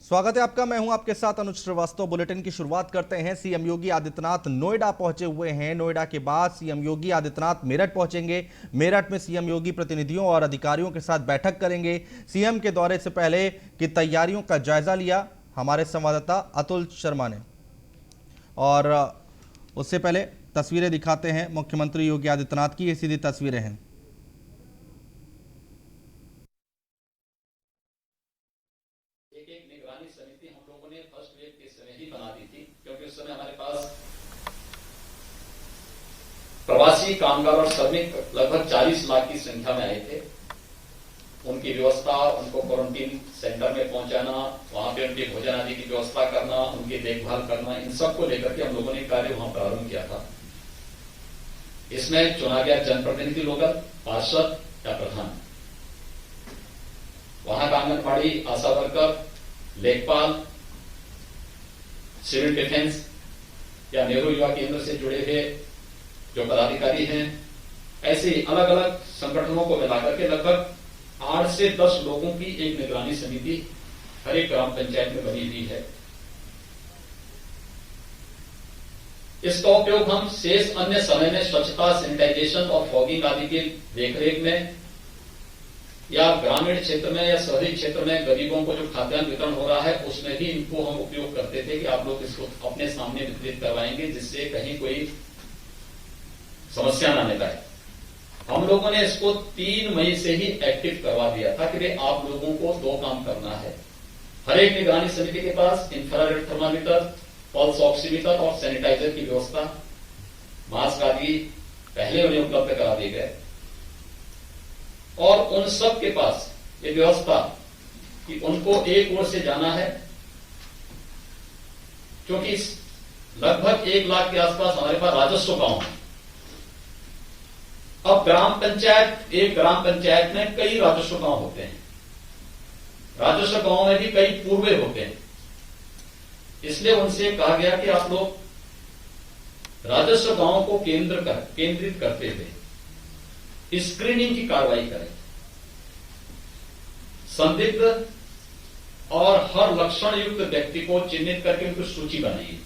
स्वागत है आपका। मैं हूं आपके साथ अनुज श्रीवास्तव। बुलेटिन की शुरुआत करते हैं। सीएम योगी आदित्यनाथ नोएडा पहुंचे हुए हैं। नोएडा के बाद सीएम योगी आदित्यनाथ मेरठ पहुंचेंगे। मेरठ में सीएम योगी प्रतिनिधियों और अधिकारियों के साथ बैठक करेंगे। सीएम के दौरे से पहले की तैयारियों का जायजा लिया हमारे संवाददाता अतुल शर्मा ने। और उससे पहले तस्वीरें दिखाते हैं मुख्यमंत्री योगी आदित्यनाथ की। ये सीधी तस्वीरें हैं। एक निगरानी समिति हम लोगों ने फर्स्ट वेव के समय ही बना दी थी, क्योंकि उस समय हमारे पास प्रवासी कामगार और श्रमिक लगभग 40 लाख की संख्या में आए थे। उनकी व्यवस्था, उनको क्वारंटीन सेंटर में पहुंचाना, वहां पे उनकी भोजन आदि की व्यवस्था करना, उनकी देखभाल करना, इन सब को लेकर के हम लोगों ने कार्य वहां प्रारंभ किया था। इसमें चुना गया जनप्रतिनिधि लोग, पार्षद या प्रधान, वहां का आंगनबाड़ी, आशा वर्कर, लेखपाल, सिविल डिफेंस या नेहरू युवा केंद्र से जुड़े हुए जो पदाधिकारी हैं, ऐसे ही अलग अलग संगठनों को मिलाकर के लगभग 8 से 10 लोगों की एक निगरानी समिति हर एक ग्राम पंचायत में बनी हुई है। इसका उपयोग हम शेष अन्य समय में स्वच्छता, सैनिटाइजेशन और फॉगिंग आदि की देखरेख में या ग्रामीण क्षेत्र में या शहरी क्षेत्र में गरीबों को जो खाद्यान्न वितरण हो रहा है उसमें भी इनको हम उपयोग करते थे कि आप लोग इसको अपने सामने वितरित करवाएंगे, जिससे कहीं कोई समस्या ना निकले। हम लोगों ने इसको 3 मई से ही एक्टिव करवा दिया था कि आप लोगों को 2 काम करना है। हर एक निगरानी समिति के पास इंफ्रारेड थर्मामीटर, पल्स ऑक्सीमीटर और सैनिटाइजर की व्यवस्था, मास्क आदि पहले उन्हें उपलब्ध करा दिए गए। और उन सब के पास ये व्यवस्था कि उनको एक ओर से जाना है, क्योंकि लगभग 1 लाख के आसपास हमारे पास राजस्व गांव है। अब ग्राम पंचायत, एक ग्राम पंचायत में कई राजस्व गांव होते हैं। राजस्व गांव में भी कई पूर्वे होते हैं। इसलिए उनसे कहा गया कि आप लोग राजस्व गांव को केंद्रित करते हुए स्क्रीनिंग की कार्रवाई करें। संदिग्ध और हर लक्षण युक्त व्यक्ति को चिन्हित करके उनको सूची बनाइए।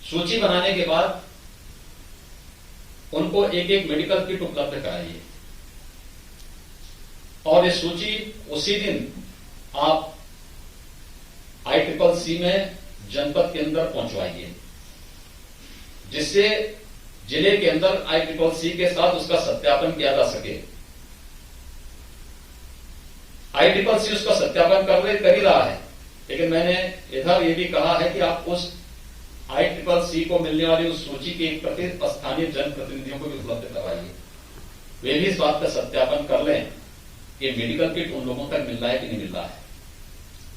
सूची बनाने के बाद उनको एक एक मेडिकल किट उपलब्ध कराइए और ये सूची उसी दिन आप ICCC में जनपद के अंदर पहुंचवाइए, जिससे जिले के अंदर ICCC के साथ उसका सत्यापन किया जा सके। ICCC उसका सत्यापन कर ही रहा है, लेकिन मैंने इधर ये भी कहा है कि आप उस ICCC को मिलने वाली उस सूची के प्रति स्थानीय जनप्रतिनिधियों को भी उपलब्ध करवाइए। वे भी इस बात का सत्यापन कर लें कि मेडिकल किट उन लोगों तक मिल रहा है कि नहीं मिल रहा है।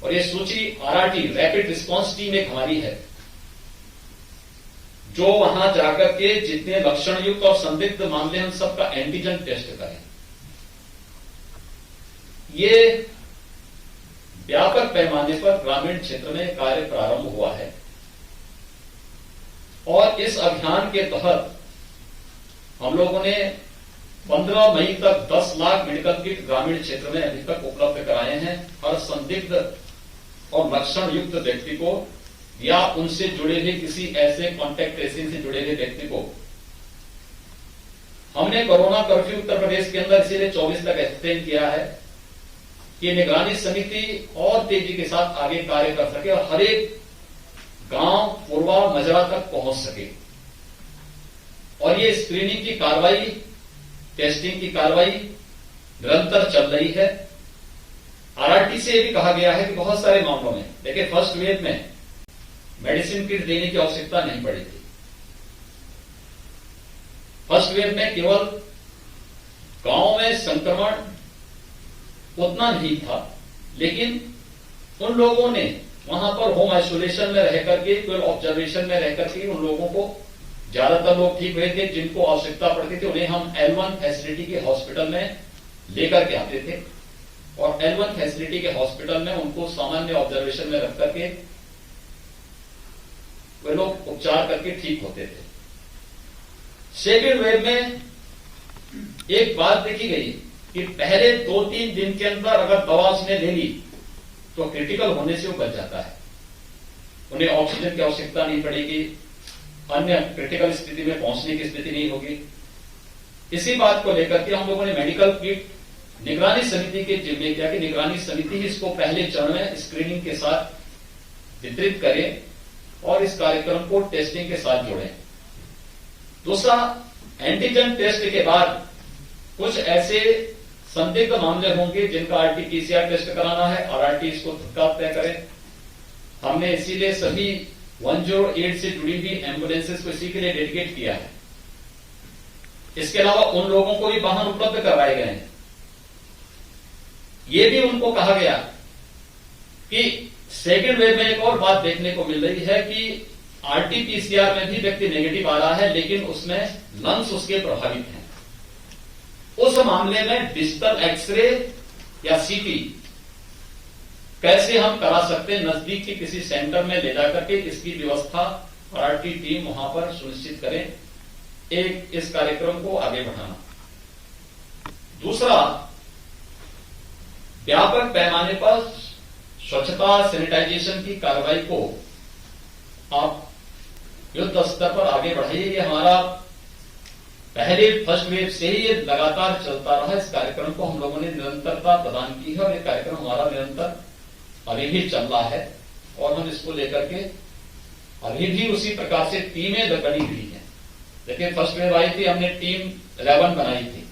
और ये सूची RRT, रैपिड रिस्पांस टीम एक हमारी है, जो वहां जाकर के जितने लक्षण युक्त और संदिग्ध मामले उन सबका एंटीजन टेस्ट करें। ये व्यापक पैमाने पर ग्रामीण क्षेत्र में कार्य प्रारंभ हुआ है और इस अभियान के तहत हम लोगों ने 15 मई तक 10 लाख मेडिकल किट ग्रामीण क्षेत्र में अभी तक उपलब्ध कराए हैं। हर संदिग्ध और लक्षण युक्त व्यक्ति को या उनसे जुड़े हुए किसी ऐसे कॉन्टैक्ट ट्रेसिंग से जुड़े हुए व्यक्ति को हमने कोरोना कर्फ्यू उत्तर प्रदेश के अंदर इसीलिए 24 तक एक्सटेंड किया है कि निगरानी समिति और तेजी के साथ आगे कार्य कर सके और हर एक गांव, पूर्वा, मजरा तक पहुंच सके। और ये स्क्रीनिंग की कार्रवाई, टेस्टिंग की कार्रवाई निरंतर चल रही है। RRT से भी कहा गया है कि बहुत सारे मामलों में, देखिए फर्स्ट वेव में मेडिसिन किट देने की आवश्यकता नहीं पड़ी थी। फर्स्ट वेव में केवल गांव में संक्रमण उतना नहीं था, लेकिन उन लोगों ने वहां पर होम आइसोलेशन में रह करके, कोई ऑब्जर्वेशन में रह करके उन लोगों को, ज्यादातर लोग ठीक हुए थे, जिनको आवश्यकता पड़ती थी उन्हें हम L1 फैसिलिटी के हॉस्पिटल में लेकर के आते थे और L1 फैसिलिटी के हॉस्पिटल में उनको सामान्य ऑब्जर्वेशन में रख करके वे लोग उपचार करके ठीक होते थे। सेकेंड वेव में एक बात देखी गई कि पहले 2-3 दिन के अंदर अगर दवा उसने ले ली तो क्रिटिकल होने से वो बच जाता है, उन्हें ऑक्सीजन की आवश्यकता नहीं पड़ेगी, अन्य क्रिटिकल स्थिति में पहुंचने की स्थिति नहीं होगी। इसी बात को लेकर के हम लोगों ने मेडिकल किट निगरानी समिति के जिम्मे किया कि निगरानी समिति ही इसको पहले चरण में स्क्रीनिंग के साथ वितरित करे और इस कार्यक्रम को टेस्टिंग के साथ जोड़े। दूसरा, एंटीजन टेस्ट के बाद कुछ ऐसे संदिग्ध मामले होंगे जिनका आरटीपीसीआर टेस्ट कराना है, आरआरटी इसको तत्काल तय करे। हमने इसीलिए सभी 108 से जुड़ी हुई एम्बुलेंसेस को इसी के लिए डेडिकेट किया है। इसके अलावा उन लोगों को भी वाहन उपलब्ध करवाए गए हैं। यह भी उनको कहा गया कि सेकेंड वेव में एक और बात देखने को मिल रही है कि आरटीपीसीआर में भी व्यक्ति नेगेटिव आ रहा है, लेकिन उसमें लंग्स उसके प्रभावित हैं। उस मामले में डिजिटल एक्सरे या सीटी कैसे हम करा सकते हैं, नजदीक के किसी सेंटर में ले जाकर के इसकी व्यवस्था आरआरटी टीम वहां पर सुनिश्चित करें, एक इस कार्यक्रम को आगे बढ़ाना। दूसरा, व्यापक पैमाने पर स्वच्छता सैनिटाइजेशन की कार्रवाई को आप युद्ध स्तर पर आगे बढ़ाइए। ये हमारा पहले फर्स्ट वेव से ही ये लगातार चलता रहा। इस कार्यक्रम को हम लोगों ने निरंतरता प्रदान की है और ये कार्यक्रम हमारा निरंतर अभी भी चल रहा है और हम इसको लेकर के अभी भी उसी प्रकार से टीमें बनी हुई हैं। देखिए, फर्स्ट वेव आई थी, हमने टीम 11 बनाई थी।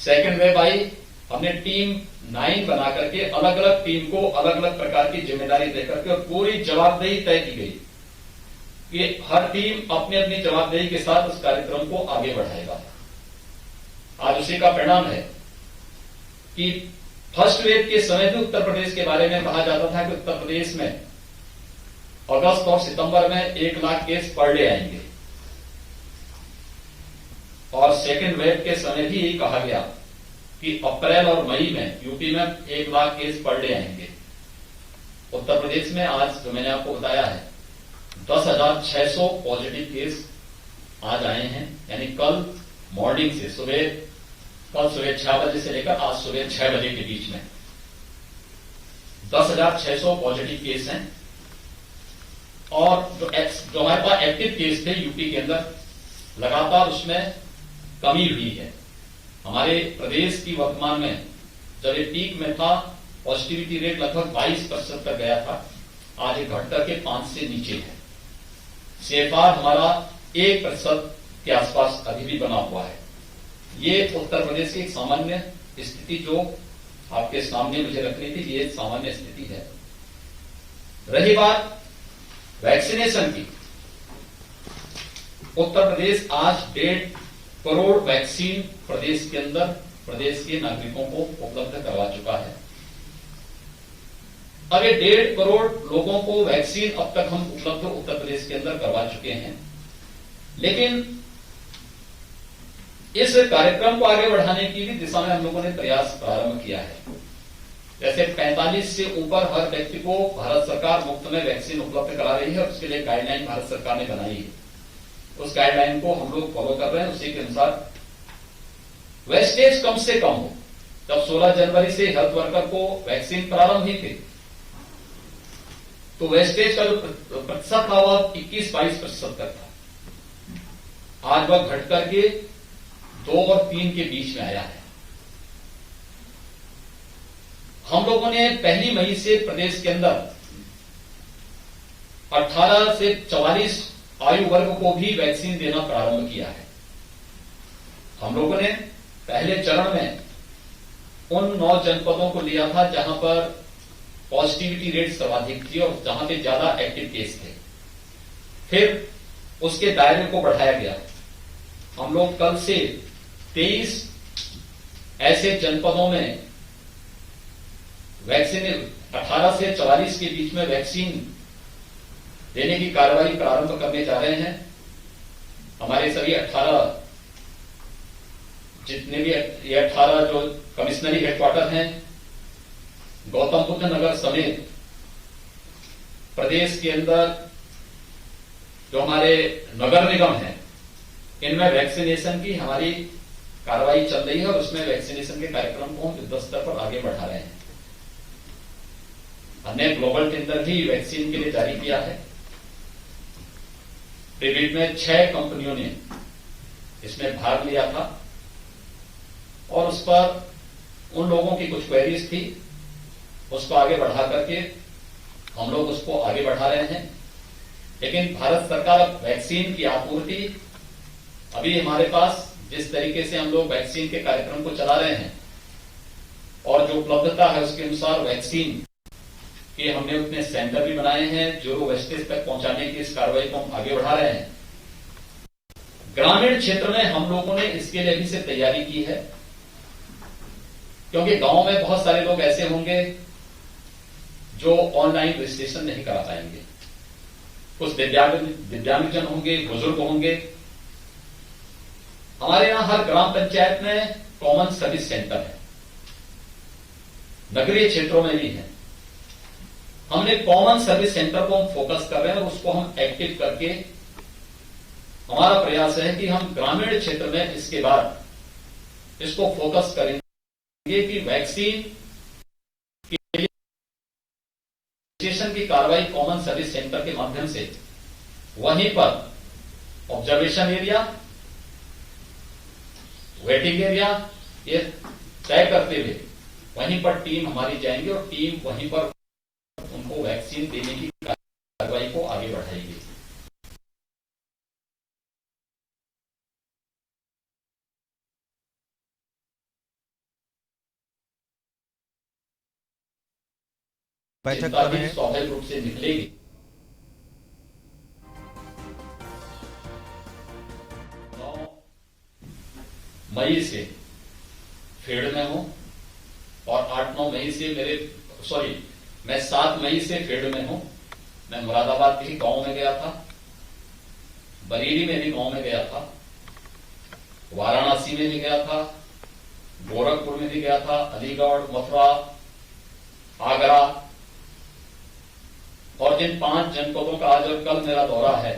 सेकेंड वेव आई, हमने टीम 9 बना करके अलग अलग टीम को अलग अलग प्रकार की जिम्मेदारी देकर के और पूरी जवाबदेही तय की गई कि हर टीम अपनी अपनी जवाबदेही के साथ उस कार्यक्रम को आगे बढ़ाएगा। आज उसी का परिणाम है कि फर्स्ट वेव के समय भी उत्तर प्रदेश के बारे में कहा जाता था कि उत्तर प्रदेश में अगस्त और सितंबर में 1 लाख केस पर डे आएंगे, और सेकेंड वेव के समय भी यही कहा गया कि अप्रैल और मई में यूपी में 1 लाख केस पर डे आएंगे। उत्तर प्रदेश में आज जो मैंने आपको बताया है 10,600 पॉजिटिव केस आज आए हैं, यानी कल मॉर्निंग से कल सुबह 6 बजे से लेकर आज सुबह 6 बजे के बीच में 10,600 पॉजिटिव केस हैं। और जो हमारे पास एक्टिव केस थे यूपी के अंदर, लगातार उसमें कमी हुई है। हमारे प्रदेश की वर्तमान में जब ये पीक में था, पॉजिटिविटी रेट लगभग 22% तक गया था, आज ये घट करके 5 से नीचे है। CFR हमारा 1% के आसपास अभी भी बना हुआ है। ये उत्तर प्रदेश की एक सामान्य स्थिति जो आपके सामने मुझे रखनी थी, ये सामान्य स्थिति है। रही बात वैक्सीनेशन की, उत्तर प्रदेश आज 1.5 करोड़ वैक्सीन प्रदेश के अंदर प्रदेश के नागरिकों को उपलब्ध करवा चुका है। अब ये 1.5 करोड़ लोगों को वैक्सीन अब तक हम उपलब्ध उत्तर प्रदेश के अंदर करवा चुके हैं, लेकिन इस कार्यक्रम को आगे बढ़ाने की भी दिशा में हम लोगों ने प्रयास प्रारंभ किया है। जैसे 45 से ऊपर हर व्यक्ति को भारत सरकार मुफ्त में वैक्सीन उपलब्ध करा रही है और उसके लिए गाइडलाइन भारत सरकार ने बनाई है। उस गाइडलाइन को हम लोग फॉलो कर रहे हैं। उसी के अनुसार वेस्टेज कम से कम हो। जब 16 जनवरी से हेल्थ वर्कर को वैक्सीन प्रारंभ ही थे तो वेस्टेज का जो प्रतिशत था वह 21-22% तक था। आज वह घट करके 2 और 3 के बीच में आया है। हम लोगों ने 1 मई से प्रदेश के अंदर 18 से 44 आयु वर्ग को भी वैक्सीन देना प्रारंभ किया है। हम लोगों ने पहले चरण में उन 9 जनपदों को लिया था जहां पर पॉजिटिविटी रेट सर्वाधिक थी और जहां पे ज्यादा एक्टिव केस थे। फिर उसके दायरे को बढ़ाया गया। हम लोग कल से 23 ऐसे जनपदों में वैक्सीन 18 से 44 के बीच में वैक्सीन देने की कार्रवाई प्रारंभ करने जा रहे हैं। हमारे सभी 18 जितने भी ये 18 जो कमिश्नरी हेडक्वार्टर हैं, गौतम बुद्ध नगर समेत प्रदेश के अंदर जो हमारे नगर निगम हैं, इनमें वैक्सीनेशन की हमारी कार्रवाई चल रही है और उसमें वैक्सीनेशन के कार्यक्रम को हम युद्ध स्तर पर आगे बढ़ा रहे हैं। हमने ग्लोबल टेंडर भी वैक्सीन के लिए जारी किया है। प्रीबिड में 6 कंपनियों ने इसमें भाग लिया था और उस पर उन लोगों की कुछ क्वेरीज थी, उसको आगे बढ़ा करके हम लोग उसको आगे बढ़ा रहे हैं। लेकिन भारत सरकार वैक्सीन की आपूर्ति अभी हमारे पास जिस तरीके से हम लोग वैक्सीन के कार्यक्रम को चला रहे हैं और जो उपलब्धता है उसके अनुसार वैक्सीन के हमने उतने सेंटर भी बनाए हैं जो वेस्टेज तक पहुंचाने की इस कार्रवाई को हम आगे बढ़ा रहे हैं। ग्रामीण क्षेत्र में हम लोगों ने इसके लिए भी से तैयारी की है, क्योंकि गांव में बहुत सारे लोग ऐसे होंगे जो ऑनलाइन रजिस्ट्रेशन नहीं करा पाएंगे। कुछ दिव्यांगजन होंगे, बुजुर्ग होंगे। हमारे यहां हर ग्राम पंचायत में कॉमन सर्विस सेंटर है, नगरीय क्षेत्रों में भी है। हमने कॉमन सर्विस सेंटर को हम फोकस कर रहे हैं और उसको हम एक्टिव करके हमारा प्रयास है कि हम ग्रामीण क्षेत्र में इसके बाद इसको फोकस करेंगे कि वैक्सीन के लिए रजिस्ट्रेशन की कार्रवाई कॉमन सर्विस सेंटर के माध्यम से वहीं पर ऑब्जर्वेशन एरिया, वेटिंग एरिया ये तय करते हुए वहीं पर टीम हमारी जाएंगी और टीम वहीं पर उनको वैक्सीन देने की कार्रवाई को आगे बढ़ाएगी। बैठक कर रहे हैं स्वाभाविक रूप से निकलेगी। 9 मई से फील्ड में हूं और 8-9 मई से मैं 7 मई से फील्ड में हूं। मैं मुरादाबाद के ही गांव में गया था, बरेली में भी गांव में गया था, वाराणसी में भी गया था, गोरखपुर में भी गया था, अलीगढ़, मथुरा, आगरा और जिन 5 जनपदों का आज और कल मेरा दौरा है,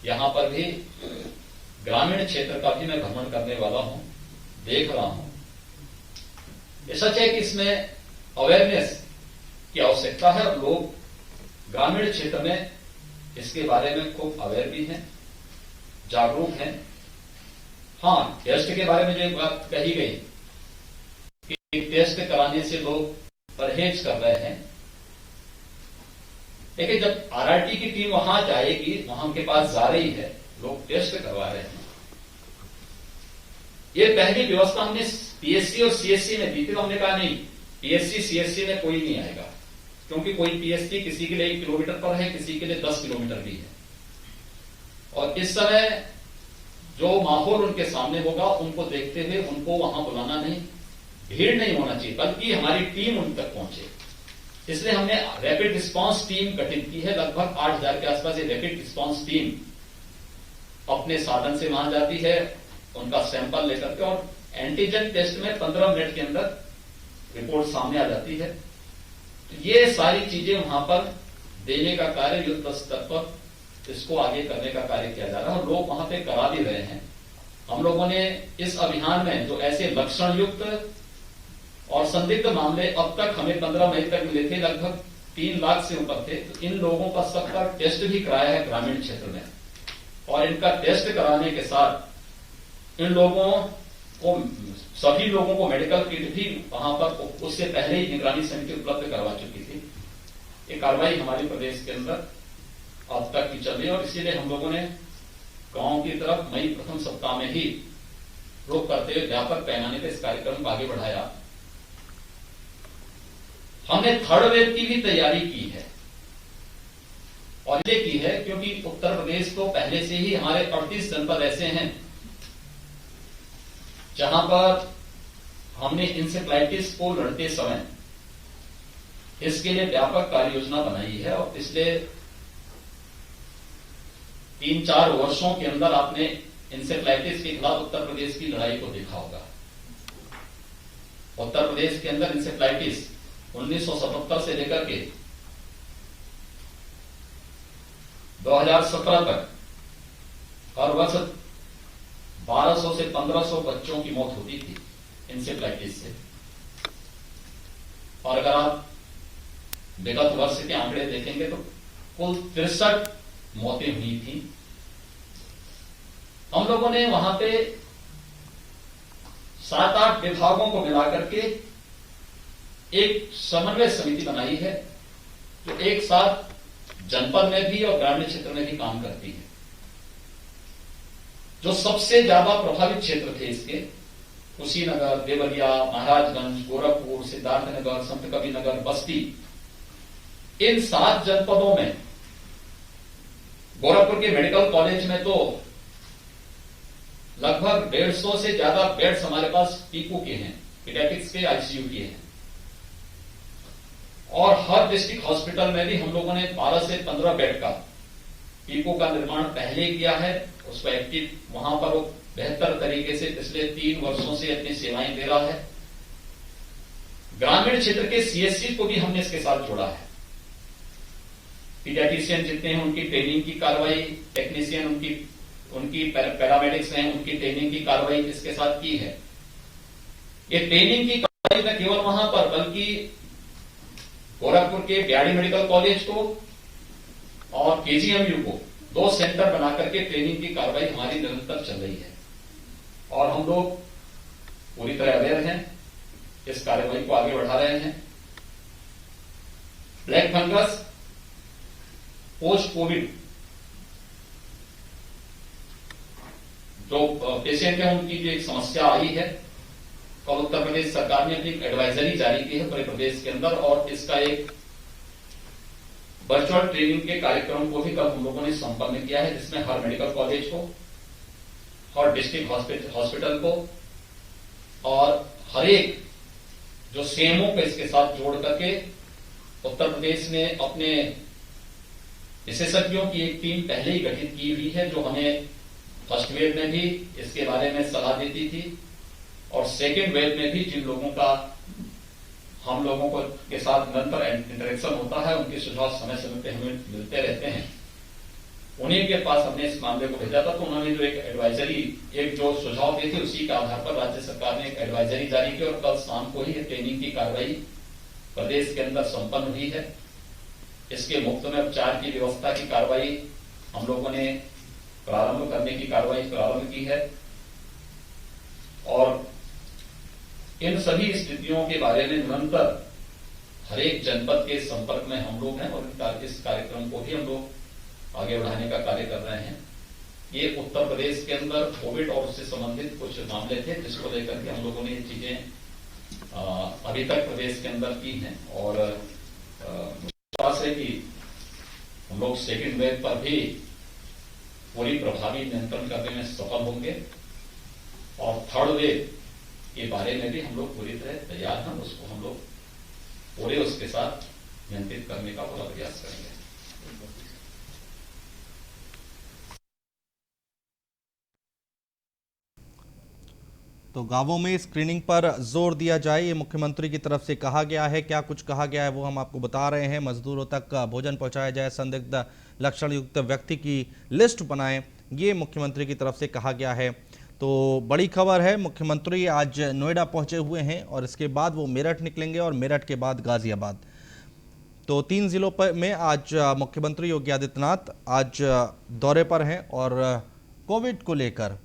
यहां पर भी ग्रामीण क्षेत्र का भी मैं भ्रमण करने वाला हूं, देख रहा हूं। ये सच है कि इसमें अवेयरनेस की आवश्यकता है और लोग ग्रामीण क्षेत्र में इसके बारे में खूब अवेयर भी हैं, जागरूक हैं। हाँ, टेस्ट के बारे में जो एक बात कही गई कि टेस्ट कराने से लोग परहेज कर रहे हैं, लेकिन जब आरआरटी की टीम वहां जाएगी, वहां उनके पास जा रही है, लोग टेस्ट करवा रहे हैं। ये पहली व्यवस्था हमने पीएससी और सीएससी में दी थी, तो हमने कहा नहीं, पीएससी सीएससी में कोई नहीं आएगा, क्योंकि कोई पीएससी किसी के लिए 1 किलोमीटर पर है, किसी के लिए 10 किलोमीटर भी है। और इस समय जो माहौल उनके सामने होगा, उनको देखते हुए उनको वहां बुलाना नहीं, भीड़ नहीं होना चाहिए, बल्कि हमारी टीम उन तक पहुंचे। इसलिए हमने रैपिड रिस्पांस टीम गठित की है। लगभग 8000 के आसपास ये रैपिड रिस्पांस टीम अपने साधन से वहां जाती है, उनका सैंपल लेकर के, और एंटीजन टेस्ट में 15 मिनट के अंदर रिपोर्ट सामने आ जाती है। तो ये सारी चीजें वहां पर देने का कार्य युद्ध स्तर पर इसको आगे करने का कार्य किया जा रहा है और लोग वहां पे करा भी रहे हैं। हम लोगों ने इस अभियान में जो ऐसे लक्षण युक्त और संदिग्ध मामले अब तक हमें 15 मई तक मिले थे, लगभग 3 लाख से ऊपर थे, तो इन लोगों का सबका टेस्ट भी कराया है ग्रामीण क्षेत्र में। और इनका टेस्ट कराने के साथ इन लोगों को, सभी लोगों को मेडिकल किट भी वहां पर उससे पहले ही निगरानी समिति उपलब्ध करवा चुकी थी। ये कार्रवाई हमारे प्रदेश के अंदर अब तक की चल रही है और इसीलिए हम लोगों ने गांव की तरफ मई प्रथम सप्ताह में ही रुख करते हुए व्यापक पैमाने पर इस कार्यक्रम को आगे बढ़ाया। हमने 3rd वेव की भी तैयारी की है और ये की है क्योंकि उत्तर प्रदेश तो पहले से ही हमारे 38 जनपद ऐसे हैं जहां पर हमने इंसेफ्लाइटिस को लड़ते समय इसके लिए व्यापक कार्य योजना बनाई है और पिछले 3-4 वर्षों के अंदर आपने इंसेफ्लाइटिस के खिलाफ उत्तर प्रदेश की लड़ाई को देखा होगा। उत्तर प्रदेश के अंदर इंसेफ्लाइटिस 1977 से लेकर के 2017 तक हर वर्ष 1200 से 1500 बच्चों की मौत होती थी इंसेफ्लाइटिस से। और अगर आप विगत वर्ष के आंकड़े देखेंगे तो कुल 63 मौतें हुई थी। हम लोगों ने वहां पे 7-8 विभागों को मिलाकर के एक समन्वय समिति बनाई है जो एक साथ जनपद में भी और ग्रामीण क्षेत्र में भी काम करती है। जो सबसे ज्यादा प्रभावित क्षेत्र थे इसके, कुशीनगर, देवरिया, महाराजगंज, गोरखपुर, सिद्धार्थनगर, संत कबीरनगर, बस्ती, इन 7 जनपदों में गोरखपुर के मेडिकल कॉलेज में तो लगभग 150 से ज्यादा बेड्स हमारे पास पीकू के हैं, पीडियाट्रिक्स के, आईसीयू के हैं। और हर डिस्ट्रिक्ट हॉस्पिटल में भी हम लोगों ने 12 से 15 बेड का पीको का निर्माण पहले किया है। उसको एक्टिव वहां पर वो बेहतर तरीके से पिछले 3 वर्षों से अपनी सेवाएं दे रहा है। ग्रामीण क्षेत्र के सीएससी को भी हमने इसके साथ जोड़ा है। पीडियाट्रिशियन जितने हैं उनकी ट्रेनिंग की कार्रवाई, टेक्नीशियन उनकी पैरामेडिक्स हैं उनकी ट्रेनिंग की कार्रवाई इसके साथ की है। ये ट्रेनिंग की कार्रवाई न केवल वहां पर बल्कि गोरखपुर के बीआरडी मेडिकल कॉलेज को और केजीएमयू को 2 सेंटर बनाकर के ट्रेनिंग की कार्रवाई हमारी निरंतर चल रही है और हम लोग पूरी तरह अवेयर हैं, इस कार्रवाई को आगे बढ़ा रहे हैं। ब्लैक फंगस पोस्ट कोविड जो पेशेंट है उनकी जो एक समस्या आई है, कल उत्तर प्रदेश सरकार ने अपनी एडवाइजरी जारी की है पूरे प्रदेश के अंदर और इसका एक वर्चुअल ट्रेनिंग के कार्यक्रम को भी कल हम लोगों ने संपन्न किया है, जिसमें हर मेडिकल कॉलेज को, हर डिस्ट्रिक्ट हॉस्पिटल को और हर एक जो सीएमओ को इसके साथ जोड़ करके उत्तर प्रदेश ने अपने विशेषज्ञों की एक टीम पहले ही गठित की हुई है जो हमें फर्स्ट वेव में भी इसके बारे में सलाह देती थी और सेकेंड वेव में भी जिन लोगों का हम लोगों को के साथ निरंतर इंटरेक्शन होता है, उनके सुझाव समय समय पे हमें मिलते रहते हैं, उन्हीं के पास हमने इस मामले को भेजा था। तो उन्होंने जो एक एडवाइजरी, एक जो सुझाव दिए थे उसी के आधार पर राज्य सरकार ने एक एडवाइजरी जारी की और कल शाम को ही ट्रेनिंग की कार्रवाई प्रदेश के अंदर संपन्न हुई है। इसके मुफ्त में उपचार की व्यवस्था की कार्रवाई हम लोगों ने प्रारंभ करने की कार्रवाई प्रारंभ की है और इन सभी स्थितियों के बारे में निरंतर हर एक जनपद के संपर्क में हम लोग हैं और इस कार्यक्रम को भी हम लोग आगे बढ़ाने का कार्य कर रहे हैं। ये उत्तर प्रदेश के अंदर कोविड और उससे संबंधित कुछ मामले थे जिसको लेकर के हम लोगों ने ये चीजें अभी तक प्रदेश के अंदर की हैं और विश्वास है कि हम लोग सेकेंड वेव पर भी पूरी प्रभावी नियंत्रण करने में सफल होंगे और थर्ड वेव के बारे में भी हम लोग पूरी तरह तैयार हैं। उसको हम लोग पूरे उसके साथ नियंत्रित करने का पूरा प्रयास करेंगे। तो गांवों में स्क्रीनिंग पर जोर दिया जाए, ये मुख्यमंत्री की तरफ से कहा गया है। क्या कुछ कहा गया है वो हम आपको बता रहे हैं। मजदूरों तक भोजन पहुंचाया जाए, संदिग्ध लक्षण युक्त व्यक्ति की लिस्ट बनाएं, ये मुख्यमंत्री की तरफ से कहा गया है। तो बड़ी खबर है, मुख्यमंत्री आज नोएडा पहुंचे हुए हैं और इसके बाद वो मेरठ निकलेंगे और मेरठ के बाद गाजियाबाद। तो 3 जिलों पर में आज मुख्यमंत्री योगी आदित्यनाथ आज दौरे पर हैं और कोविड को लेकर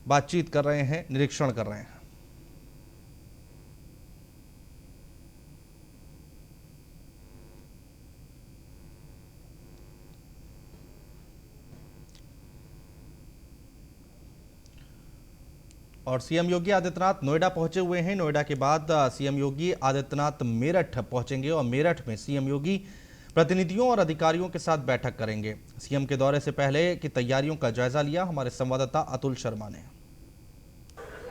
बातचीत कर रहे हैं, निरीक्षण कर रहे हैं। और सीएम योगी आदित्यनाथ नोएडा पहुंचे हुए हैं। नोएडा के बाद सीएम योगी आदित्यनाथ मेरठ पहुंचेंगे और मेरठ में सीएम योगी प्रतिनिधियों और अधिकारियों के साथ बैठक करेंगे। सीएम के दौरे से पहले की तैयारियों का जायजा लिया हमारे संवाददाता अतुल शर्मा ने।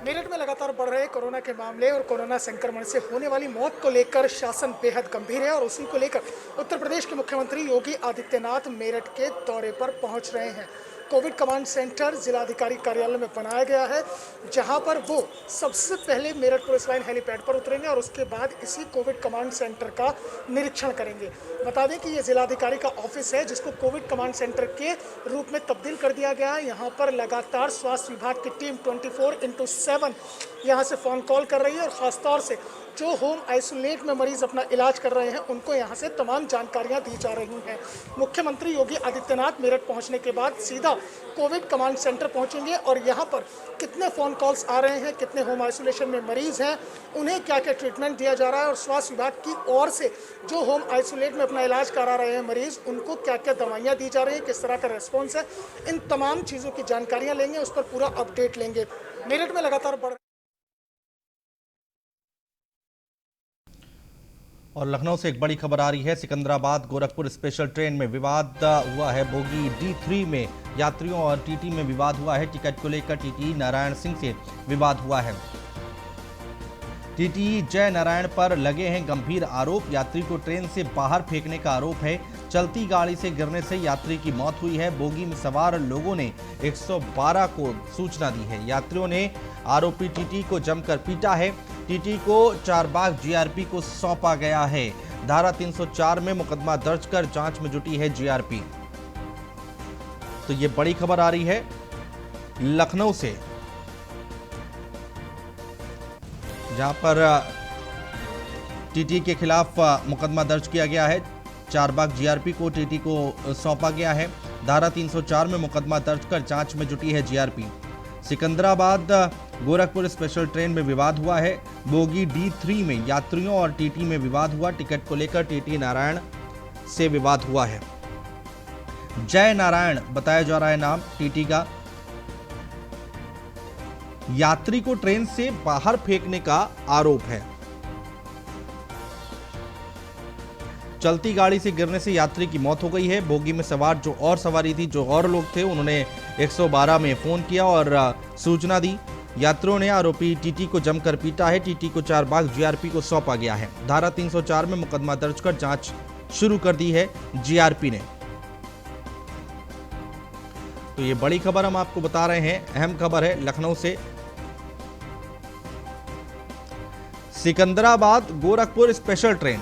मेरठ में लगातार बढ़ रहे कोरोना के मामले और कोरोना संक्रमण से होने वाली मौत को लेकर शासन बेहद गंभीर है और उसी को लेकर उत्तर प्रदेश के मुख्यमंत्री योगी आदित्यनाथ मेरठ के दौरे पर पहुंच रहे हैं। कोविड कमांड सेंटर जिलाधिकारी कार्यालय में बनाया गया है, जहां पर वो सबसे पहले मेरठ पुलिस लाइन हेलीपैड पर उतरेंगे और उसके बाद इसी कोविड कमांड सेंटर का निरीक्षण करेंगे। बता दें कि ये जिलाधिकारी का ऑफिस है जिसको कोविड कमांड सेंटर के रूप में तब्दील कर दिया गया है। यहाँ पर लगातार स्वास्थ्य विभाग की टीम 24/7 यहाँ से फ़ोन कॉल कर रही है और ख़ासतौर से जो होम आइसोलेट में मरीज अपना इलाज कर रहे हैं उनको यहां से तमाम जानकारियां दी जा रही हैं। मुख्यमंत्री योगी आदित्यनाथ मेरठ पहुंचने के बाद सीधा कोविड कमांड सेंटर पहुंचेंगे और यहां पर कितने फ़ोन कॉल्स आ रहे हैं, कितने होम आइसोलेशन में मरीज हैं, उन्हें क्या क्या ट्रीटमेंट दिया जा रहा है और स्वास्थ्य विभाग की ओर से जो होम आइसोलेट में अपना इलाज करा रहे हैं मरीज उनको क्या क्या दवाइयाँ दी जा रही हैं, किस तरह का रेस्पॉन्स है, इन तमाम चीज़ों की जानकारियाँ लेंगे, उस पर पूरा अपडेट लेंगे। मेरठ में लगातार बढ़ और लखनऊ से एक बड़ी खबर आ रही है। सिकंदराबाद गोरखपुर स्पेशल ट्रेन में विवाद हुआ है। बोगी D3 में यात्रियों और टीटी में विवाद हुआ है। टिकट को लेकर टीटी नारायण सिंह से विवाद हुआ है। टीटी जय नारायण पर लगे हैं गंभीर आरोप। यात्री को ट्रेन से बाहर फेंकने का आरोप है। चलती गाड़ी से गिरने से यात्री की मौत हुई है। बोगी में सवार लोगों ने 112 को सूचना दी है। यात्रियों ने आरोपी टीटी को जमकर पीटा है। टीटी को चारबाग जीआरपी को सौंपा गया है। धारा 304 में मुकदमा दर्ज कर जांच में जुटी है जीआरपी। तो ये बड़ी खबर आ रही है लखनऊ से, जहां पर टीटी के खिलाफ मुकदमा दर्ज किया गया है। चारबाग जीआरपी को टीटी को सौंपा गया है। धारा 304 में मुकदमा दर्ज कर जांच में जुटी है GRP. Secunderabad Gorakhpur special train में विवाद हुआ है। बोगी D3 में यात्रियों और टीटी में विवाद हुआ। टिकट को लेकर टीटी नारायण से विवाद हुआ है। जय नारायण बताया जा रहा है नाम टीटी का। यात्री को ट्रेन से बाहर फेंकने का आरोप है। चलती गाड़ी से गिरने से यात्री की मौत हो गई है। बोगी में सवार जो और सवारी थी, जो और लोग थे, उन्होंने 112 में फोन किया और सूचना दी। यात्रियों ने आरोपी टीटी को जमकर पीटा है। टीटी को चारबाग जीआरपी को सौंपा गया है। धारा 304 में मुकदमा दर्ज कर जांच शुरू कर दी है जीआरपी ने। तो ये बड़ी खबर हम आपको बता रहे हैं। अहम खबर है लखनऊ से। सिकंदराबाद गोरखपुर स्पेशल ट्रेन,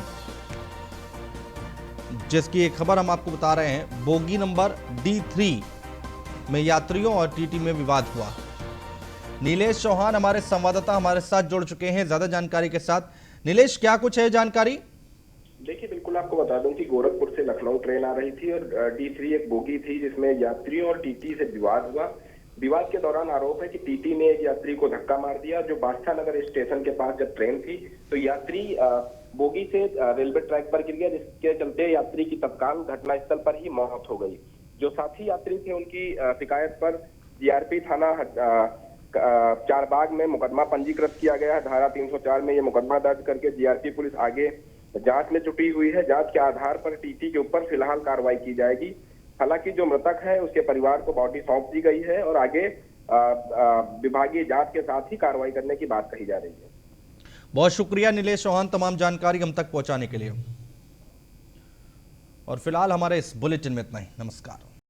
जिसकी एक खबर हम आपको बता रहे हैं। बोगी नंबर D3 में यात्रियों और टीटी में विवाद हुआ। नीलेश चौहान हमारे संवाददाता हमारे साथ जुड़ चुके हैं ज्यादा जानकारी के साथ। नीलेश, क्या कुछ है जानकारी? देखिए, बिल्कुल आपको बता दूं कि गोरखपुर से लखनऊ ट्रेन आ रही थी और D3 एक बोगी थी जिसमें यात्रियों और टीटी से विवाद हुआ। विवाद के दौरान आरोप है कि टीटी ने एक यात्री को धक्का मार दिया। जो बादशाह नगर स्टेशन के पास जब ट्रेन थी तो यात्री बोगी से रेलवे ट्रैक पर गिर गया, जिसके चलते यात्री की तत्काल घटनास्थल पर ही मौत हो गई। जो साथी यात्री थे उनकी शिकायत पर जीआरपी थाना चारबाग में मुकदमा पंजीकृत किया गया है। धारा 304 में ये मुकदमा दर्ज करके जीआरपी पुलिस आगे जांच में जुटी हुई है। जांच के आधार पर टीटी के ऊपर फिलहाल कार्रवाई की जाएगी। हालांकि जो मृतक है उसके परिवार को बॉडी सौंप दी गई है और आगे विभागीय जांच के साथ ही कार्रवाई करने की बात कही जा रही है। बहुत शुक्रिया नीलेश चौहान तमाम जानकारी हम तक पहुंचाने के लिए। और फिलहाल हमारे इस बुलेटिन में इतना ही। नमस्कार।